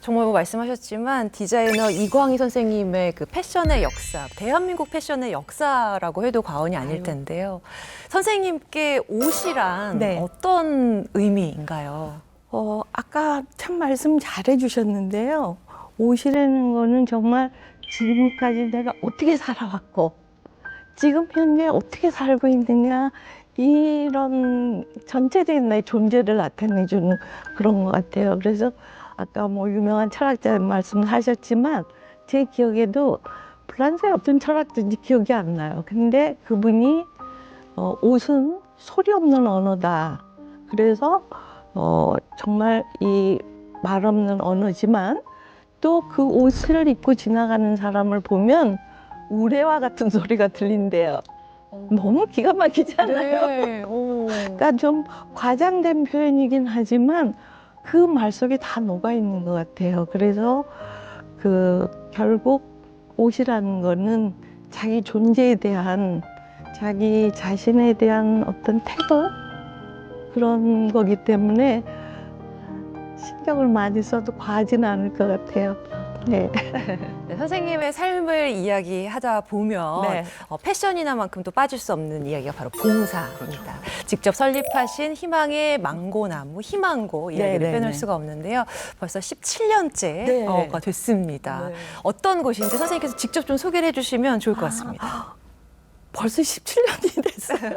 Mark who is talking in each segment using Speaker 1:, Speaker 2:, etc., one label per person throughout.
Speaker 1: 정말 뭐 말씀하셨지만 디자이너 이광희 선생님의 그 패션의 역사, 대한민국 패션의 역사라고 해도 과언이 아닐 텐데요. 선생님께 옷이란
Speaker 2: 네.
Speaker 1: 어떤 의미인가요?
Speaker 2: 아까 참 말씀 잘해 주셨는데요. 옷이라는 거는 정말 지금까지 내가 어떻게 살아왔고, 지금 현재 어떻게 살고 있느냐, 이런 전체적인 내 존재를 나타내주는 그런 것 같아요. 그래서 아까 뭐 유명한 철학자 말씀하셨지만, 제 기억에도 프랑스의 어떤 철학자인지 기억이 안 나요. 근데 그분이 옷은 소리 없는 언어다. 그래서 정말 이 말 없는 언어지만 또 그 옷을 입고 지나가는 사람을 보면 우레와 같은 소리가 들린대요. 너무 기가 막히지 않아요?
Speaker 1: 네. 오.
Speaker 2: 그러니까 좀 과장된 표현이긴 하지만 그 말 속에 다 녹아 있는 것 같아요. 그래서 결국 옷이라는 거는 자기 존재에 대한, 자기 자신에 대한 어떤 태도, 그런 거기 때문에 신경을 많이 써도 과하지는 않을 것 같아요. 네.
Speaker 1: 네, 선생님의 삶을 이야기하다 보면
Speaker 2: 네.
Speaker 1: 패션이나만큼 또 빠질 수 없는 이야기가 바로 봉사입니다. 직접 설립하신 희망의 망고나무, 희망고 이야기를
Speaker 2: 네, 네,
Speaker 1: 빼놓을
Speaker 2: 네.
Speaker 1: 수가 없는데요. 벌써 17년째가
Speaker 2: 네.
Speaker 1: 됐습니다.
Speaker 2: 네.
Speaker 1: 어떤 곳인지 선생님께서 직접 좀 소개를 해주시면 좋을 것 같습니다.
Speaker 2: 벌써 17년이 됐어요.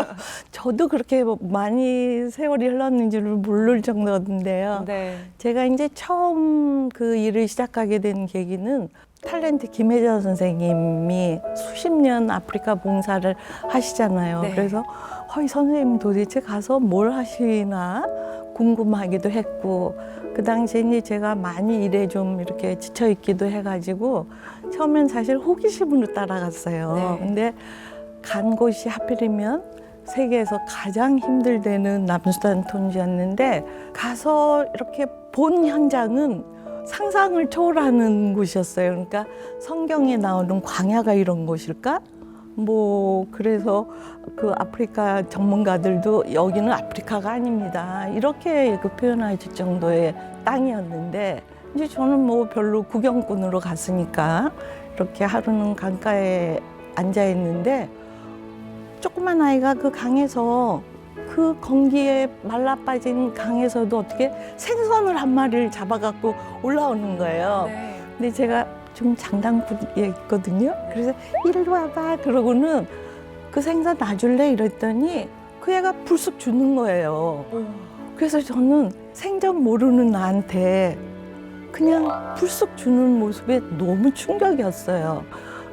Speaker 2: 저도 그렇게 많이 세월이 흘렀는지를 모를 정도인데요.
Speaker 1: 네.
Speaker 2: 제가 이제 처음 그 일을 시작하게 된 계기는 탤런트 김혜자 선생님이 수십 년 아프리카 봉사를 하시잖아요.
Speaker 1: 네.
Speaker 2: 그래서 이 선생님 도대체 가서 뭘 하시나 궁금하기도 했고, 그 당시에 이제 제가 많이 일에 좀 이렇게 지쳐 있기도 해가지고 처음엔 사실 호기심으로 따라갔어요.
Speaker 1: 네.
Speaker 2: 근데 간 곳이 하필이면 세계에서 가장 힘들다는 남수단 톤지였는데, 가서 이렇게 본 현장은 상상을 초월하는 곳이었어요. 그러니까 성경에 나오는 광야가 이런 곳일까? 그래서 그 아프리카 전문가들도 여기는 아프리카가 아닙니다, 이렇게 표현하실 정도의 땅이었는데, 이제 저는 별로 구경꾼으로 갔으니까 이렇게 하루는 강가에 앉아 있는데, 조그만 아이가 그 강에서, 그 건기에 말라빠진 강에서도 어떻게 생선을 한 마리를 잡아갖고 올라오는 거예요.
Speaker 1: 네.
Speaker 2: 근데 제가 좀 장단기에 있거든요. 그래서 이리 와봐 그러고는 그 생선 놔줄래 이랬더니 그 애가 불쑥 주는 거예요. 그래서 저는 생전 모르는 나한테 그냥 불쑥 주는 모습에 너무 충격이었어요.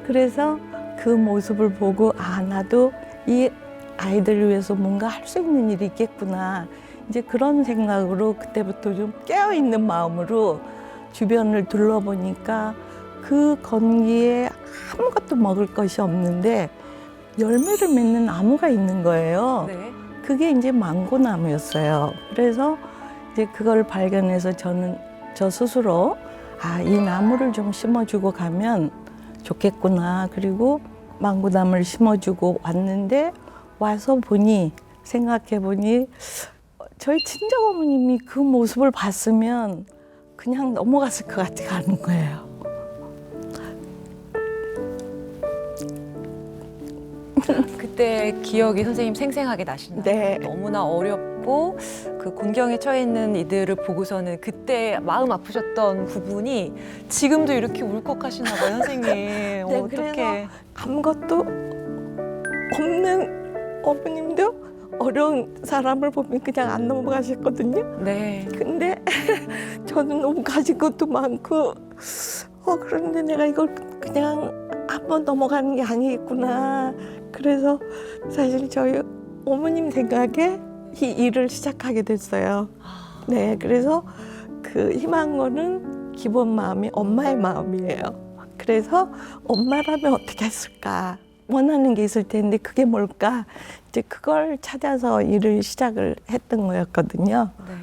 Speaker 2: 그래서 그 모습을 보고 나도 이 아이들을 위해서 뭔가 할 수 있는 일이 있겠구나, 이제 그런 생각으로 그때부터 좀 깨어있는 마음으로 주변을 둘러보니까 그 건기에 아무것도 먹을 것이 없는데 열매를 맺는 나무가 있는 거예요.
Speaker 1: 네.
Speaker 2: 그게 이제 망고나무였어요. 그래서 이제 그걸 발견해서 저 스스로 이 나무를 좀 심어주고 가면 좋겠구나. 그리고 망고나무를 심어주고 왔는데, 와서 생각해 보니 저희 친정어머님이 그 모습을 봤으면 그냥 넘어갔을 것 같은 거예요.
Speaker 1: 그때 기억이 선생님 생생하게 나시나요?
Speaker 2: 네.
Speaker 1: 너무나 어렵고 그 곤경에 처해 있는 이들을 보고서는 그때 마음 아프셨던 부분이 지금도 이렇게 울컥하시나 봐요, 선생님.
Speaker 2: 네,
Speaker 1: 어떡해.
Speaker 2: 그래서 아무것도 없는 어머님도 어려운 사람을 보면 그냥 안 넘어가셨거든요.
Speaker 1: 네.
Speaker 2: 근데 저는 너무 가진 것도 많고, 그런데 내가 이걸 그냥 한번 넘어가는 게 아니겠구나. 그래서 사실 저희 어머님 생각에 이 일을 시작하게 됐어요. 네, 그래서 그 희망고는 기본 마음이 엄마의 마음이에요. 그래서 엄마라면 어떻게 했을까? 원하는 게 있을 텐데 그게 뭘까? 이제 그걸 찾아서 일을 시작을 했던 거였거든요.
Speaker 1: 네.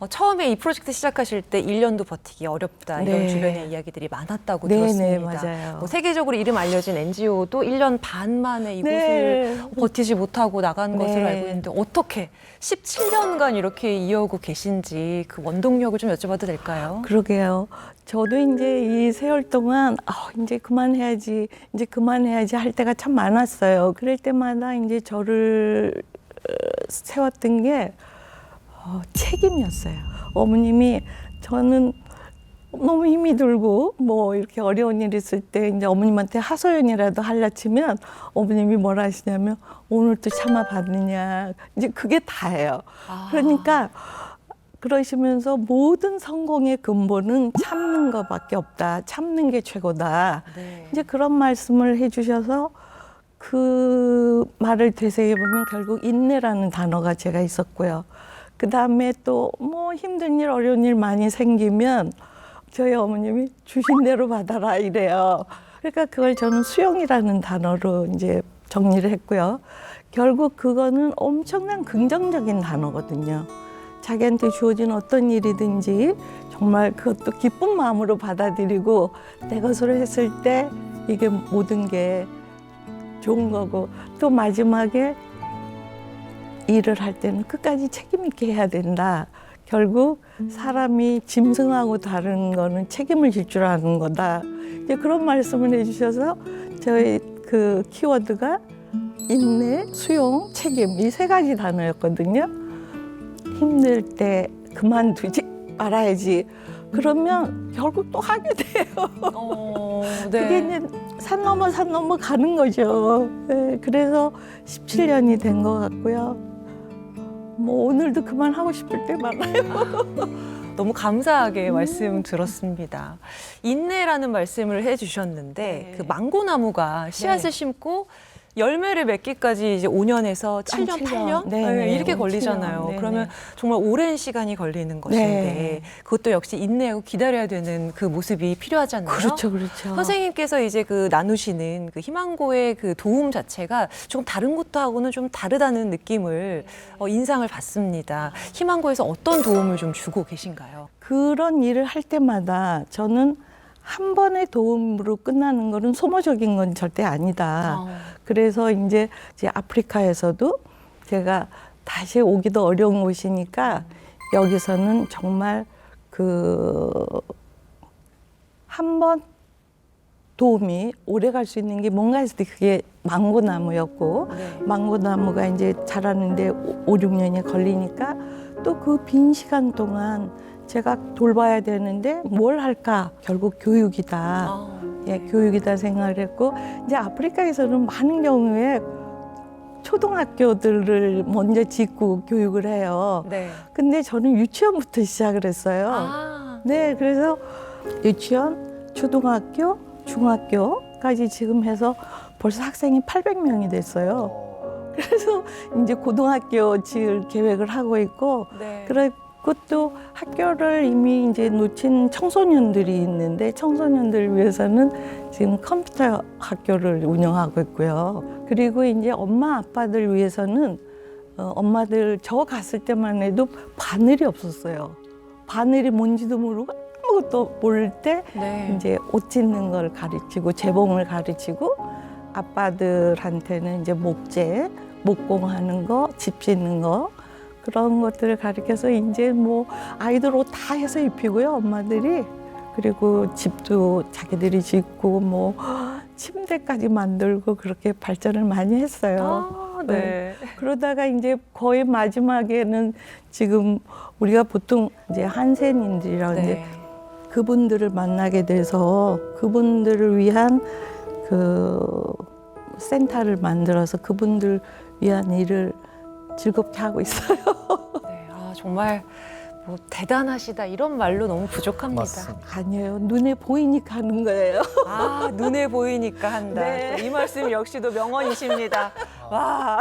Speaker 1: 처음에 이 프로젝트 시작하실 때 1년도 버티기 어렵다 이런
Speaker 2: 네.
Speaker 1: 주변의 이야기들이 많았다고
Speaker 2: 네,
Speaker 1: 들었습니다.
Speaker 2: 네, 맞아요.
Speaker 1: 뭐 세계적으로 이름 알려진 NGO도 1년 반 만에 이곳을
Speaker 2: 네.
Speaker 1: 버티지 못하고 나간
Speaker 2: 네.
Speaker 1: 것으로 알고 있는데 어떻게 17년간 이렇게 이어오고 계신지 그 원동력을 좀 여쭤봐도 될까요?
Speaker 2: 그러게요. 저도 이제 이 세월 동안 이제 그만해야지, 이제 그만해야지 할 때가 참 많았어요. 그럴 때마다 이제 저를 세웠던 게 책임이었어요. 어머님이 저는 너무 힘이 들고 뭐 이렇게 어려운 일 있을 때 이제 어머님한테 하소연이라도 하려 치면 어머님이 뭐라 하시냐면 오늘 또 참아봤느냐 이제 그게 다예요. 그러니까 그러시면서 모든 성공의 근본은 참는 것밖에 없다. 참는 게 최고다.
Speaker 1: 네.
Speaker 2: 이제 그런 말씀을 해주셔서 그 말을 되새겨보면 결국 인내라는 단어가 제가 있었고요. 그 다음에 또 뭐 힘든 일, 어려운 일 많이 생기면 저희 어머님이 주신 대로 받아라 이래요. 그러니까 그걸 저는 수용이라는 단어로 이제 정리를 했고요. 결국 그거는 엄청난 긍정적인 단어거든요. 자기한테 주어진 어떤 일이든지 정말 그것도 기쁜 마음으로 받아들이고 내 것으로 했을 때 이게 모든 게 좋은 거고 또 마지막에 일을 할 때는 끝까지 책임 있게 해야 된다. 결국 사람이 짐승하고 다른 거는 책임을 질 줄 아는 거다. 이제 그런 말씀을 해주셔서 저희 그 키워드가 인내, 수용, 책임 이 세 가지 단어였거든요. 힘들 때 그만두지 말아야지. 그러면 결국 또 하게 돼요.
Speaker 1: 네.
Speaker 2: 그게 이제 산 넘어 가는 거죠. 네, 그래서 17년이 된 것 같고요. 뭐 오늘도 그만하고 싶을 때 많아요.
Speaker 1: 너무 감사하게 말씀 들었습니다. 인내라는 말씀을 해주셨는데
Speaker 2: 네.
Speaker 1: 그 망고나무가 씨앗을 심고 열매를 맺기까지 이제 5년에서 7년,
Speaker 2: 7년.
Speaker 1: 8년
Speaker 2: 네, 네.
Speaker 1: 이렇게
Speaker 2: 7년.
Speaker 1: 걸리잖아요.
Speaker 2: 네,
Speaker 1: 그러면
Speaker 2: 네.
Speaker 1: 정말 오랜 시간이 걸리는 것인데
Speaker 2: 네.
Speaker 1: 그것도 역시 인내하고 기다려야 되는 그 모습이 필요하잖아요.
Speaker 2: 그렇죠, 그렇죠.
Speaker 1: 선생님께서 이제 그 나누시는 그 희망고의 그 도움 자체가 조금 다른 곳하고는 좀 다르다는 느낌을 인상을 받습니다. 희망고에서 어떤 도움을 좀 주고 계신가요?
Speaker 2: 그런 일을 할 때마다 저는 한 번의 도움으로 끝나는 거는 소모적인 건 절대 아니다. 그래서 이제 아프리카에서도 제가 다시 오기도 어려운 곳이니까 여기서는 정말 그 한 번 도움이 오래 갈 수 있는 게 뭔가 했을 때 그게 망고나무였고 망고나무가 이제 자라는데 5, 6년이 걸리니까 또 그 빈 시간 동안 제가 돌봐야 되는데 뭘 할까? 결국 교육이다. 예, 교육이다 생각을 했고 이제 아프리카에서는 많은 경우에 초등학교들을 먼저 짓고 교육을 해요.
Speaker 1: 네.
Speaker 2: 근데 저는 유치원부터 시작을 했어요. 네, 그래서 유치원, 초등학교, 중학교까지 지금 해서 벌써 학생이 800명이 됐어요. 그래서 이제 고등학교 지을 계획을 하고 있고
Speaker 1: 네.
Speaker 2: 그리고 또 학교를 이미 이제 놓친 청소년들이 있는데 청소년들을 위해서는 지금 컴퓨터 학교를 운영하고 있고요. 그리고 이제 엄마 아빠들 위해서는 엄마들 저 갔을 때만 해도 바늘이 없었어요. 바늘이 뭔지도 모르고 아무것도 모를 때
Speaker 1: 네.
Speaker 2: 이제 옷 찢는 걸 가르치고 재봉을 가르치고 아빠들한테는 이제 목재, 목공하는 거, 집 짓는 거 그런 것들을 가르쳐서 이제 뭐 아이들 옷 다 해서 입히고요, 엄마들이. 그리고 집도 자기들이 짓고 뭐 침대까지 만들고 그렇게 발전을 많이 했어요.
Speaker 1: 네.
Speaker 2: 그러다가 이제 거의 마지막에는 지금 우리가 보통 이제 한센인들이라고 이제
Speaker 1: 네.
Speaker 2: 그분들을 만나게 돼서 그분들을 위한 그 센터를 만들어서 그분들 위한 일을 즐겁게 하고 있어요.
Speaker 1: 네. 정말 뭐 대단하시다 이런 말로 너무 부족합니다.
Speaker 3: 맞습니다.
Speaker 2: 아니에요. 눈에 보이니까 하는 거예요.
Speaker 1: 눈에 보이니까 한다.
Speaker 2: 네.
Speaker 1: 이 말씀 역시도 명언이십니다. 와.